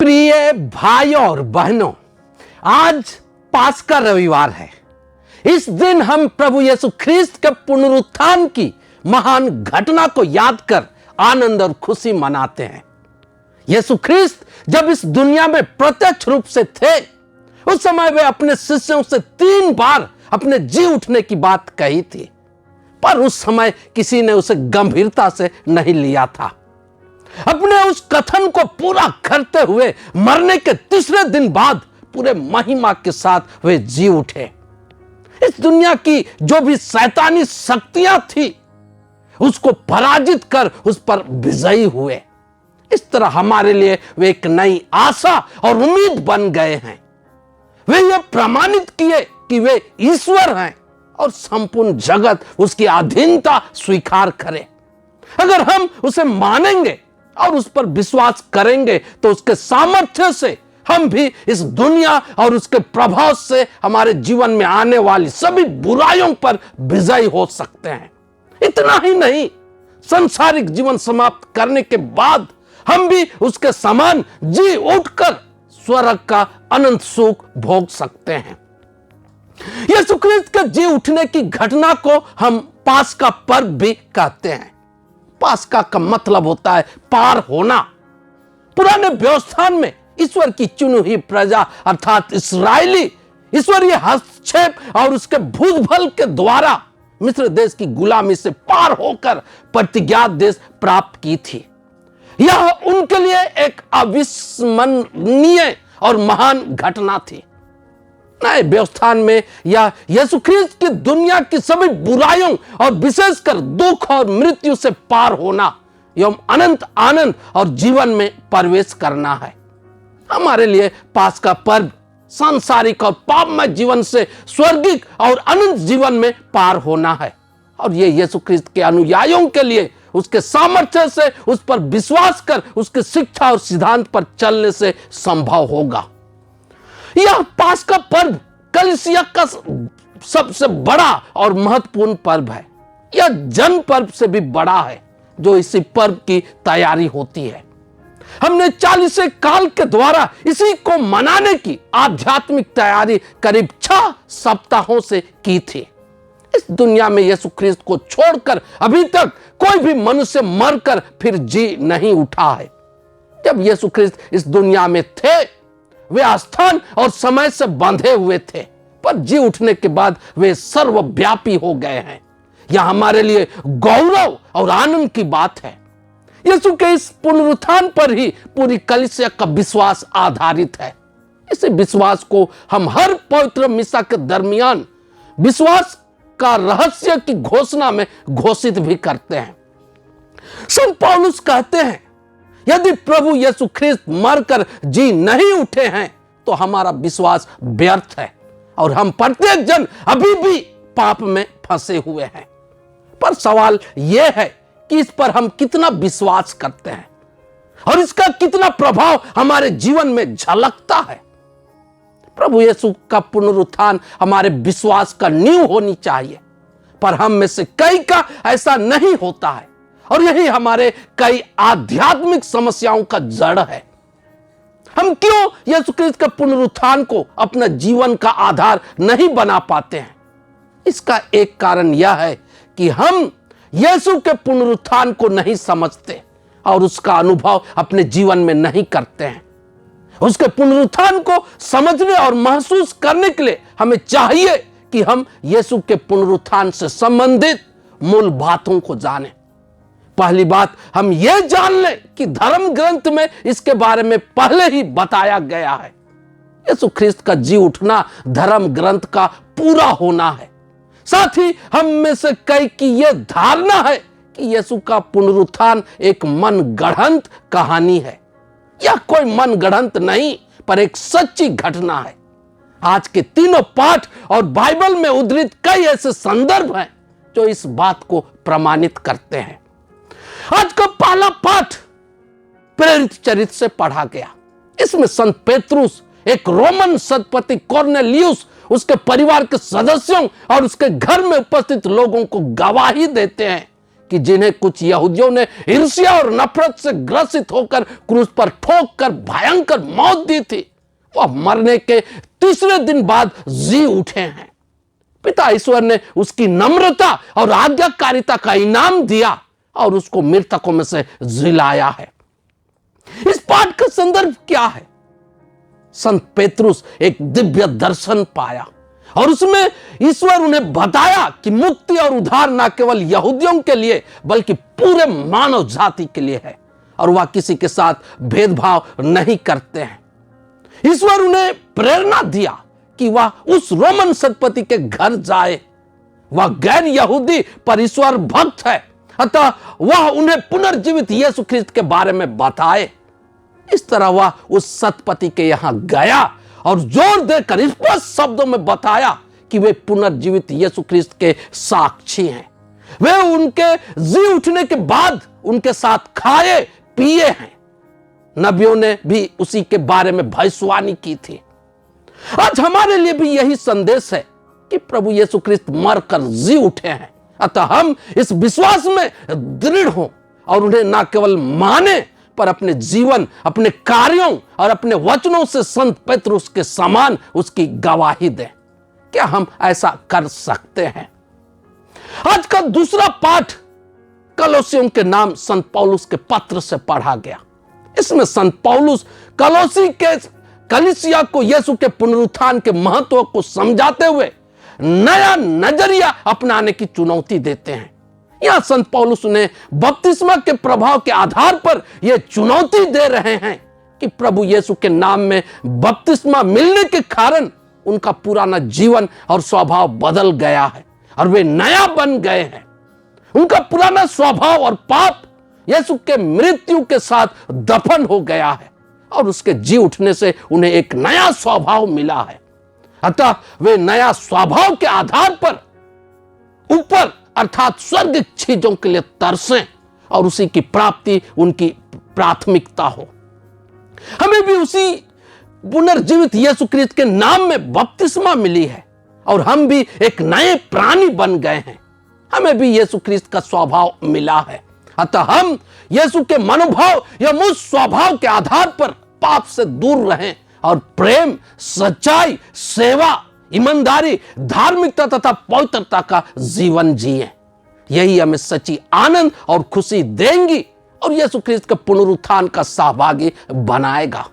प्रिय भाई और बहनों, आज पास्का रविवार है। इस दिन हम प्रभु यीशु ख्रीस्त के पुनरुत्थान की महान घटना को याद कर आनंद और खुशी मनाते हैं। यीशु ख्रीस्त जब इस दुनिया में प्रत्यक्ष रूप से थे, उस समय वे अपने शिष्यों से 3 बार अपने जी उठने की बात कही थी, पर उस समय किसी ने उसे गंभीरता से नहीं लिया था। अपने उस कथन को पूरा करते हुए मरने के 3रे दिन बाद पूरे महिमा के साथ वे जी उठे। इस दुनिया की जो भी शैतानी शक्तियां थी, उसको पराजित कर उस पर विजयी हुए। इस तरह हमारे लिए वे एक नई आशा और उम्मीद बन गए हैं। वे ये प्रमाणित किए कि वे ईश्वर हैं और संपूर्ण जगत उसकी अधीनता स्वीकार करे। अगर हम उसे मानेंगे और उस पर विश्वास करेंगे तो उसके सामर्थ्य से हम भी इस दुनिया और उसके प्रभाव से हमारे जीवन में आने वाली सभी बुराइयों पर विजयी हो सकते हैं। इतना ही नहीं, सांसारिक जीवन समाप्त करने के बाद हम भी उसके समान जी उठकर स्वर्ग का अनंत सुख भोग सकते हैं। यीशु ख्रीस्त के जी उठने की घटना को हम पास्का पर्व भी कहते हैं। पास्का का मतलब होता है पार होना। पुराने व्यवस्थान में ईश्वर की चुनी हुई प्रजा अर्थात इस्राएली ईश्वरीय हस्तक्षेप और उसके भुजबल के द्वारा मिस्र देश की गुलामी से पार होकर प्रतिज्ञात देश प्राप्त की थी। यह उनके लिए एक अविस्मरणीय और महान घटना थी। नए व्यवस्थान में यह यीशु ख्रीस्त की दुनिया की सभी बुराइयों और विशेषकर दुख और मृत्यु से पार होना एवं अनंत आनंद और जीवन में प्रवेश करना है। हमारे लिए पास्का पर्व सांसारिक और पापमय जीवन से स्वर्गिक और अनंत जीवन में पार होना है, और ये यीशु ख्रीस्त के अनुयायियों के लिए उसके सामर्थ्य से उस पर विश्वास कर उसके शिक्षा और सिद्धांत पर चलने से संभव होगा। यह पास्का पर्व कलीसिया का सबसे बड़ा और महत्वपूर्ण पर्व है। यह जन्म पर्व से भी बड़ा है जो इसी पर्व की तैयारी होती है। हमने 40 काल के द्वारा इसी को मनाने की आध्यात्मिक तैयारी करीब 6 सप्ताहों से की थी। इस दुनिया में यीशु ख्रीस्त को छोड़कर अभी तक कोई भी मनुष्य मरकर फिर जी नहीं उठा है। जब यीशु ख्रीस्त इस दुनिया में थे, वे स्थान और समय से बंधे हुए थे, पर जी उठने के बाद वे सर्वव्यापी हो गए हैं। यह हमारे लिए गौरव और आनंद की बात है। यीशु के इस पुनरुत्थान पर ही पूरी कलीसिया का विश्वास आधारित है। इसी विश्वास को हम हर पवित्र मिसा के दरमियान विश्वास का रहस्य की घोषणा में घोषित भी करते हैं। संत पौलुस कहते हैं, यदि प्रभु यीशु ख्रीस्त मरकर जी नहीं उठे हैं तो हमारा विश्वास व्यर्थ है और हम प्रत्येक जन अभी भी पाप में फंसे हुए हैं। पर सवाल यह है कि इस पर हम कितना विश्वास करते हैं और इसका कितना प्रभाव हमारे जीवन में झलकता है। प्रभु यीशु का पुनरुत्थान हमारे विश्वास का नींव होनी चाहिए, पर हम में से कई का ऐसा नहीं होता है, और यही हमारे कई आध्यात्मिक समस्याओं का जड़ है। हम क्यों यीशु ख्रीस्त के पुनरुत्थान को अपना जीवन का आधार नहीं बना पाते हैं? इसका एक कारण यह है कि हम यीशु के पुनरुत्थान को नहीं समझते और उसका अनुभव अपने जीवन में नहीं करते हैं। उसके पुनरुत्थान को समझने और महसूस करने के लिए हमें चाहिए कि हम यीशु के पुनरुत्थान से संबंधित मूल बातों को जानें। पहली बात, हम यह जान लें कि धर्म ग्रंथ में इसके बारे में पहले ही बताया गया है। यीशु ख्रीस्त का जी उठना धर्म ग्रंथ का पूरा होना है। साथ ही हम में से कई की यह धारणा है कि यीशु का पुनरुत्थान एक मनगढ़ंत कहानी है। यह कोई मनगढ़ंत नहीं, पर एक सच्ची घटना है। आज के तीनों पाठ और बाइबल में उद्धृत कई ऐसे संदर्भ हैं जो इस बात को प्रमाणित करते हैं। आज का पहला पाठ प्रेरित चरित्र से पढ़ा गया। इसमें संत पेत्रुस एक रोमन सत्पति कॉर्नेलियुस, उसके परिवार के सदस्यों और उसके घर में उपस्थित लोगों को गवाही देते हैं कि जिन्हें कुछ यहूदियों ने ईर्ष्या और नफरत से ग्रसित होकर क्रूस पर ठोक कर भयंकर मौत दी थी, वह मरने के तीसरे दिन बाद जी उठे हैं। पिता ईश्वर ने उसकी नम्रता और आज्ञाकारिता का इनाम दिया और उसको मृतकों में से जिलाया है। इस पाठ का संदर्भ क्या है? संत पेतरुस एक दिव्य दर्शन पाया और उसमें ईश्वर उन्हें बताया कि मुक्ति और उद्धार न केवल यहूदियों के लिए बल्कि पूरे मानव जाति के लिए है और वह किसी के साथ भेदभाव नहीं करते हैं। ईश्वर उन्हें प्रेरणा दिया कि वह उस रोमन सत्पति के घर जाए। वह गैर यहूदी पर ईश्वर भक्त है, अतः वह उन्हें पुनर्जीवित यीशु ख्रिस्त के बारे में बताए। इस तरह वह उस सत्पति के यहां गया और जोर देकर स्पष्ट शब्दों में बताया कि वे पुनर्जीवित यीशु ख्रिस्त के साक्षी हैं। वे उनके जी उठने के बाद उनके साथ खाए पिए हैं। नबियों ने भी उसी के बारे में भविष्यवाणी की थी। आज हमारे लिए भी यही संदेश है कि प्रभु यीशु ख्रिस्त मरकर जी उठे हैं, अतः हम इस विश्वास में दृढ़ हों और उन्हें न केवल माने पर अपने जीवन, अपने कार्यों और अपने वचनों से संत पेतरुस के समान उसकी गवाही दें। क्या हम ऐसा कर सकते हैं? आज का दूसरा पाठ कलोसियों के नाम संत पौलुस के पत्र से पढ़ा गया। इसमें संत पौलुस कलोसी के कलीसिया को यीशु के पुनरुत्थान के महत्व को समझाते हुए नया नजरिया अपनाने की चुनौती देते हैं। यहां संत पौलुस ने बपतिस्मा के प्रभाव के आधार पर यह चुनौती दे रहे हैं कि प्रभु यीशु के नाम में बपतिस्मा मिलने के कारण उनका पुराना जीवन और स्वभाव बदल गया है और वे नया बन गए हैं। उनका पुराना स्वभाव और पाप यीशु के मृत्यु के साथ दफन हो गया है और उसके जी उठने से उन्हें एक नया स्वभाव मिला है। अतः वे नया स्वभाव के आधार पर ऊपर अर्थात स्वर्ग चीजों के लिए तरसें और उसी की प्राप्ति उनकी प्राथमिकता हो। हमें भी उसी पुनर्जीवित यीशु ख्रिस्त के नाम में बपतिस्मा मिली है और हम भी एक नए प्राणी बन गए हैं। हमें भी यीशु ख्रिस्त का स्वभाव मिला है, अतः हम यीशु के मनोभाव या मूल स्वभाव के आधार पर पाप से दूर रहें और प्रेम, सच्चाई, सेवा, ईमानदारी, धार्मिकता तथा पवित्रता का जीवन जिए। यही हमें सच्ची आनंद और खुशी देंगी और यीशु ख्रिस्त के पुनरुत्थान का सहभागी बनाएगा।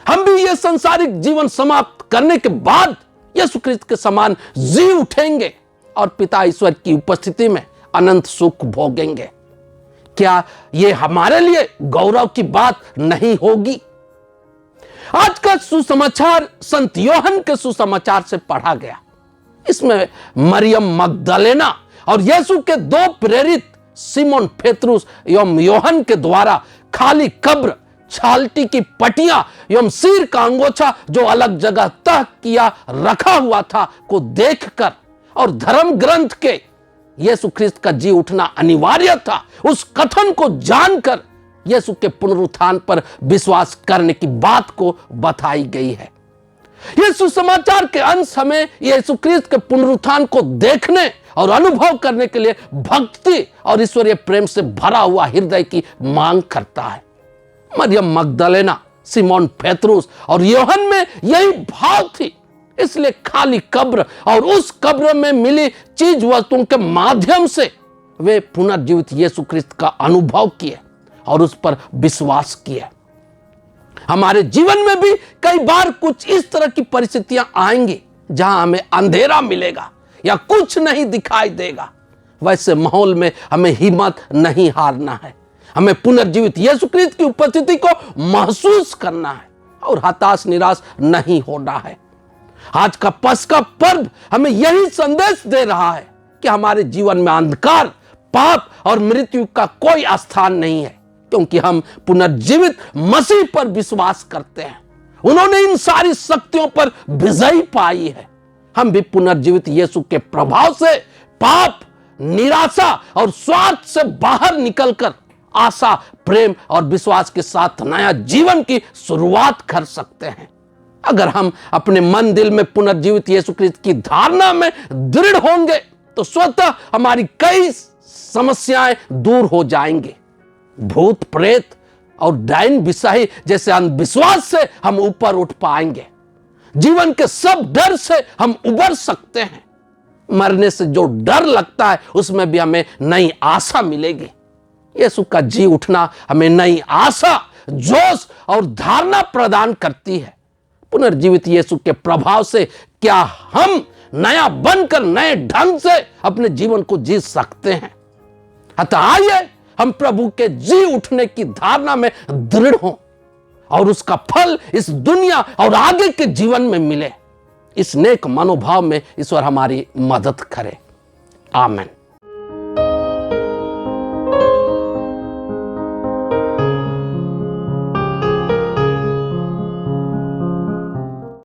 हम भी यह संसारिक जीवन समाप्त करने के बाद यीशु ख्रिस्त के समान जी उठेंगे और पिता ईश्वर की उपस्थिति में अनंत सुख भोगेंगे। क्या यह हमारे लिए गौरव की बात नहीं होगी? आज का सुसमाचार संत योहन के सुसमाचार से पढ़ा गया। इसमें मरियम मगदलेना और यीशु के दो प्रेरित सिमोन पेतरुस एवं योहन के द्वारा खाली कब्र, छालटी की पटिया एवं सिर का अंगोछा जो अलग जगह तह किया रखा हुआ था को देखकर और धर्म ग्रंथ के यीशु ख्रिस्त का जी उठना अनिवार्य था, उस कथन को जानकर यीशु के पुनरुत्थान पर विश्वास करने की बात को बताई गई है। यीशु समाचार के अंश हमें यीशु ख्रिस्त के पुनरुत्थान को देखने और अनुभव करने के लिए भक्ति और ईश्वरीय प्रेम से भरा हुआ हृदय की मांग करता है। मरियम मगदलेना, सिमोन पेतरुस और योहन में यही भाव थी, इसलिए खाली कब्र और उस कब्र में मिली चीज वस्तुओं के माध्यम से वे पुनर्जीवित यीशु ख्रिस्त का अनुभव किए और उस पर विश्वास किए। हमारे जीवन में भी कई बार कुछ इस तरह की परिस्थितियां आएंगी जहां हमें अंधेरा मिलेगा या कुछ नहीं दिखाई देगा। वैसे माहौल में हमें हिम्मत नहीं हारना है। हमें पुनर्जीवित यीशु ख्रिस्त की उपस्थिति को महसूस करना है और हताश निराश नहीं होना है। आज का पस्का पर्व हमें यही संदेश दे रहा है कि हमारे जीवन में अंधकार, पाप और मृत्यु का कोई स्थान नहीं है, क्योंकि हम पुनर्जीवित मसीह पर विश्वास करते हैं। उन्होंने इन सारी शक्तियों पर विजय पाई है। हम भी पुनर्जीवित यीशु के प्रभाव से पाप, निराशा और स्वार्थ से बाहर निकलकर आशा, प्रेम और विश्वास के साथ नया जीवन की शुरुआत कर सकते हैं। अगर हम अपने मन दिल में पुनर्जीवित यीशु ख्रिस्त की धारणा में दृढ़ होंगे तो स्वतः हमारी कई समस्याएं दूर हो जाएंगे। भूत प्रेत और डायन बिसाही जैसे अंधविश्वास से हम ऊपर उठ पाएंगे। जीवन के सब डर से हम उबर सकते हैं। मरने से जो डर लगता है उसमें भी हमें नई आशा मिलेगी। यीशु का जी उठना हमें नई आशा, जोश और धारणा प्रदान करती है। पुनर्जीवित यीशु के प्रभाव से क्या हम नया बनकर नए ढंग से अपने जीवन को जी सकते हैं? अतः आइए हम प्रभु के जी उठने की धारणा में दृढ़ हों और उसका फल इस दुनिया और आगे के जीवन में मिले। इस नेक मनोभाव में ईश्वर हमारी मदद करे। आमीन।